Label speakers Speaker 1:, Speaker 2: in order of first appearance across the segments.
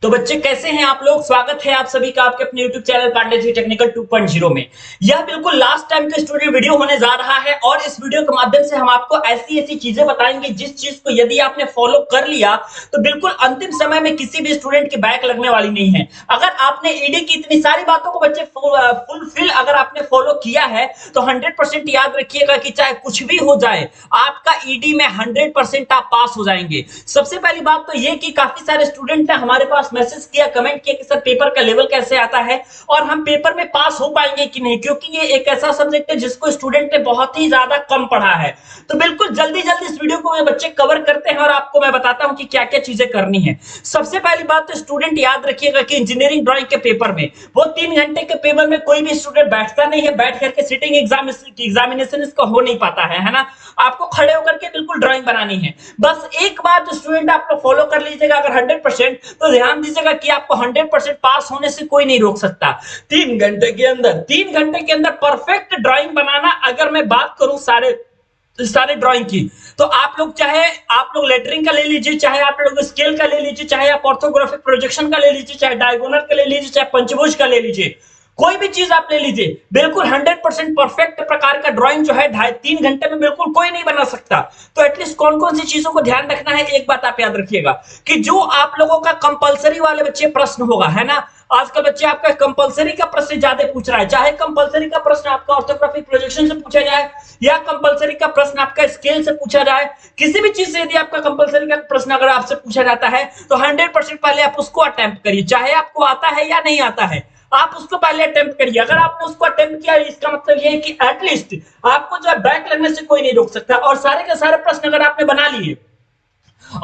Speaker 1: तो बच्चे कैसे हैं आप लोग। स्वागत है आप सभी का आपके अपने YouTube channel Pandey ji technical 2.0 में। यह बिल्कुल लास्ट टाइम का स्टूडियो वीडियो होने जा रहा है और इस वीडियो के माध्यम से हम आपको ऐसी ऐसी चीजें बताएंगे जिस चीज को यदि आपने फॉलो कर लिया तो बिल्कुल अंतिम समय में किसी भी स्टूडेंट की बैक लगने वाली नहीं है। अगर आपने ईडी की इतनी सारी बातों को बच्चे फुलफिल अगर आपने फॉलो किया है तो 100% याद रखिएगा कि चाहे कुछ भी हो जाए आपका ईडी में 100% आप पास हो जाएंगे। सबसे पहली बात तो ये कि काफी सारे स्टूडेंट ने हमारे पास मैसेज किया, कमेंट किया कि सर पेपर का लेवल कैसे आता है और हम पेपर में पास हो पाएंगे कि नहीं, क्योंकि ये एक ऐसा सब्जेक्ट है जिसको स्टूडेंट ने बहुत ही ज्यादा कम पढ़ा है। तो बिल्कुल जल्दी जल्दी इस वीडियो को मैं बच्चे कवर करते हैं और आपको मैं बताता हूं कि क्या क्या चीजें करनी है। सबसे पहली बात तो स्टूडेंट याद रखिएगा कि इंजीनियरिंग ड्राइंग के पेपर में वो 3 घंटे के पेपर में कोई भी स्टूडेंट बैठता नहीं है, बैठ करके सिटिंग एग्जामिनेशन इसका हो नहीं पाता है ना। आपको खड़े होकर के बिल्कुल ड्राइंग बनानी है। बस एक बात स्टूडेंट आप लोग फॉलो कर लीजिएगा अगर 100%, तो ध्यान दीजिएगा कि आपको 100% पास होने से कोई नहीं रोक सकता। 3 घंटे के अंदर परफेक्ट ड्राइंग बनाना। अगर मैं बात करूं सारे ड्राइंग की, तो आप लोग लेटरिंग का ले लीजिए, चाहे आप लोग स्केल का ले लीजिए, चाहे आप ऑर्थोग्राफिक प्रोजेक्शन का ले लीजिए, चाहे डायगोनल का ले लीजिए, चाहे पंचभुज का ले लीजिए, कोई भी चीज आप ले लीजिए, बिल्कुल 100% परफेक्ट प्रकार का ड्राइंग जो है 2.5-3 घंटे में बिल्कुल कोई नहीं बना सकता। तो एटलीस्ट कौन कौन सी चीजों को ध्यान रखना है, एक बात आप याद रखिएगा कि जो आप लोगों का कंपलसरी वाले बच्चे प्रश्न होगा, है ना। आजकल बच्चे आपका कंपलसरी का प्रश्न ज्यादा पूछ रहा है, चाहे कंपलसरी का प्रश्न आपका ऑर्थोग्राफिक प्रोजेक्शन से पूछा जाए या कंपलसरी का प्रश्न आपका स्केल से पूछा जाए, किसी भी चीज से यदि आपका कंपलसरी का प्रश्न अगर आपसे पूछा जाता है तो 100% पहले आप उसको अटेम्प्ट करिए, चाहे आपको आता है या नहीं आता है, आप उसको पहले अटेम्प्ट करिए। अगर आपने उसको अटेम्प्ट किया इसका मतलब ये है कि एटलीस्ट आपको जो है बैक लगने से कोई नहीं रोक सकता। और सारे के सारे प्रश्न अगर आपने बना लिए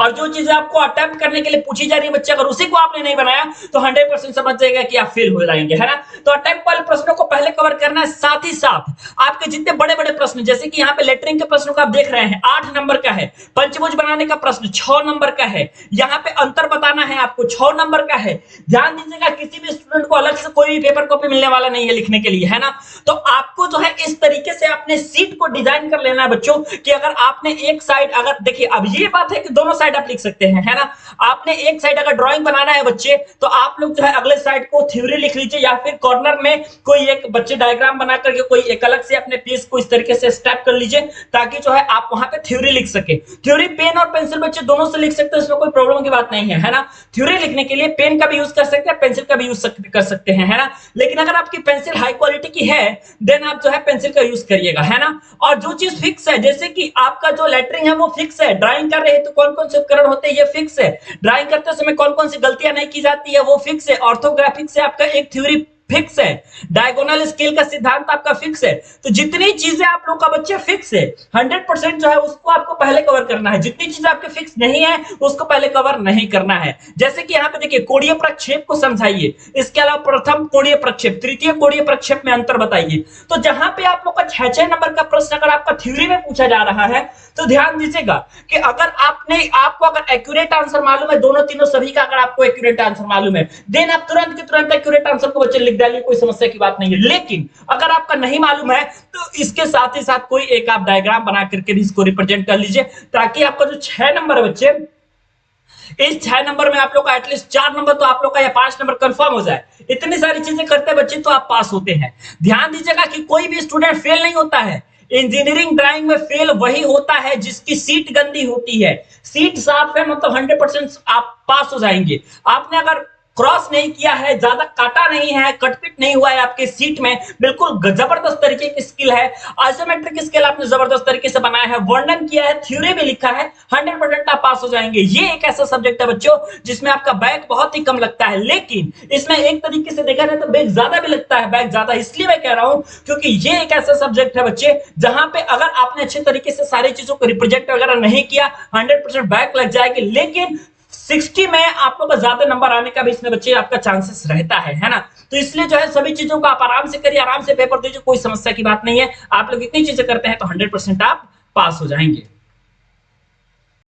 Speaker 1: और जो चीजें आपको अटेम्प्ट करने के लिए पूछी जा रही है बच्चे, अगर उसी को आपने नहीं बनाया तो 100% समझ जाएगा कि आप फेल हो जाएंगे, है ना। तो अटेम्प्ट वाले प्रश्नों को पहले कवर करना है, साथ ही साथ आपके जितने बड़े बड़े प्रश्न, जैसे कि यहाँ पे लेटरिंग के प्रश्नों को आप देख रहे हैं 8 नंबर का है, पंचभुज बनाने का प्रश्न 6 नंबर का है, यहाँ पे अंतर बताना है आपको 6 नंबर का है। ध्यान दीजिएगा किसी भी स्टूडेंट को अलग से कोई भी पेपर कॉपी मिलने वाला नहीं है लिखने के लिए, है ना। तो आपको जो है इस तरीके से अपने सीट को डिजाइन कर लेना है बच्चों कि अगर आपने एक साइड, अगर देखिए अब ये बात है कि दोनों साइड आप लिख सकते हैं, है ना। आपने एक साइड अगर ड्राइंग बनाना है बच्चे तो आप लोग जो है अगले साइड को थ्योरी लिख लीजिए या फिर कॉर्नर में कोई एक बच्चे डायग्राम बना करके कोई एक अलग से अपने पेज को इस तरीके से स्टेप कर लीजिए ताकि जो है आप वहां पे थ्योरी लिख सके। थ्योरी पेन और पेंसिल बच्चे दोनों से लिख सकते हैं, इसमें कोई प्रॉब्लम की बात नहीं है ना। थ्योरी लिखने के लिए पेन का भी यूज कर सकते हैं, पेंसिल का भी यूज कर सकते हैं, है ना। लेकिन अगर आपकी पेंसिल हाई क्वालिटी की है देन आप जो है पेंसिल का यूज करिएगा, है ना। और जो चीज फिक्स है, जैसे कि आपका जो लेटरिंग है वो फिक्स है, ड्राइंग कर रहे हैं तो कौन कौन से उपकरण होते हैं ये फिक्स है, ड्राइंग करते समय कौन कौन सी गलतियां नहीं की जाती है वो फिक्स है, ऑर्थोग्राफिक से आपका एक थ्योरी फिक्स है, डायगोनल स्केल का सिद्धांत आपका फिक्स है। तो जितनी चीजें आप लोग का बच्चे फिक्स है 100% जो है उसको आपको पहले कवर करना है। जितनी चीजें आपके फिक्स नहीं है उसको पहले कवर नहीं करना है। जैसे कि यहाँ पे देखिए कोणीय प्रक्षेप को समझाइए, इसके अलावा प्रथम कोणीय प्रक्षेप, तृतीय कोणीय प्रक्षेप में अंतर बताइए। तो जहां पे आप लोग का 6 नंबर का प्रश्न अगर आपका थ्योरी में पूछा जा रहा है तो ध्यान दीजिएगा कि अगर आपको अगर एक्यूरेट आंसर मालूम है, दोनों तीनों सभी का अगर आपको एक्यूरेट आंसर मालूम है देन आप तुरंत के तुरंत एक्यूरेट आंसर को बच्चे लिख डालिए, कोई समस्या की बात नहीं है। लेकिन अगर आपका नहीं मालूम है तो इसके साथ ही साथ कोई एक आप डायग्राम बना करके भी इसको रिप्रेजेंट कर लीजिए ताकि आपका जो 6 नंबर है बच्चे, इस 6 नंबर में आप लोग का एटलीस्ट 4 नंबर तो आप लोग का या 5 नंबर कंफर्म हो जाए। इतनी सारी चीजें करते बच्चे तो आप पास होते हैं। ध्यान दीजिएगा कि कोई भी स्टूडेंट फेल नहीं होता है। इंजीनियरिंग ड्राइंग में फेल वही होता है जिसकी सीट गंदी होती है। सीट साफ है मतलब 100% आप पास हो जाएंगे। आपने अगर क्रॉस नहीं किया है, ज्यादा काटा नहीं है, कटपिट नहीं हुआ है आपके सीट में, बिल्कुल जबरदस्त तरीके की स्किल है, आइसोमेट्रिक स्केल आपने जबरदस्त तरीके से बनाया है, वर्णन किया है, थ्योरी भी लिखा है, 100% आप पास हो जाएंगे। ये एक ऐसा सब्जेक्ट है बच्चों जिसमें आपका बैक बहुत ही कम लगता है, लेकिन इसमें एक तरीके से देखा जाए तो बैक ज्यादा भी लगता है। बैक ज्यादा इसलिए मैं कह रहा हूं क्योंकि ये एक ऐसा सब्जेक्ट है बच्चे जहां पे अगर आपने अच्छे तरीके से सारी चीजों को रिप्रेजेंट वगैरह नहीं किया 100% बैक लग जाएगी। लेकिन 60 में आप लोग का ज्यादा नंबर आने का भी इसमें बच्चे आपका चांसेस रहता है ना। तो इसलिए जो है सभी चीजों को आप आराम से करिए, आराम से पेपर दीजिए, कोई समस्या की बात नहीं है। आप लोग इतनी चीजें करते हैं तो 100% आप पास हो जाएंगे।